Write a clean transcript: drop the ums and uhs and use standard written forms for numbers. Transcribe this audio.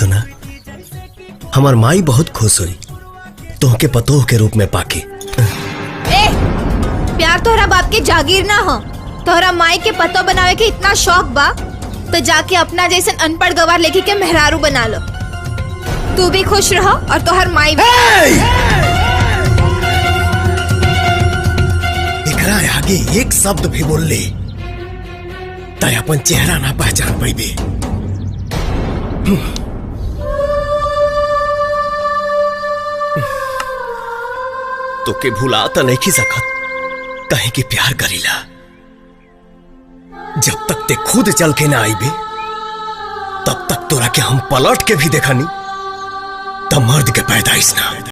सुना, हमार माई बहुत खुश हुई तोहके पतोह के रूप में पाके। ए, प्यार तोहरा बाप के जागीर ना हो। तोहरा माई के पतो बनावे के इतना शौक बा तो जाके अपना जैसन अनपढ़ गवार लेके के मेहरारू बना लो। तू भी खुश रहो और तोहर माई भी। एकरा आगे एक शब्द भी बोल ले तय अपन चेहरा ना पहचान पाइबे। तो के भुला तो नहीं सकत, कहे कि प्यार करीला। जब तक ते खुद चल के ना आईबे तब तक तोरा के हम पलट के भी देखनी, तब मर्द के पैदाइश ना।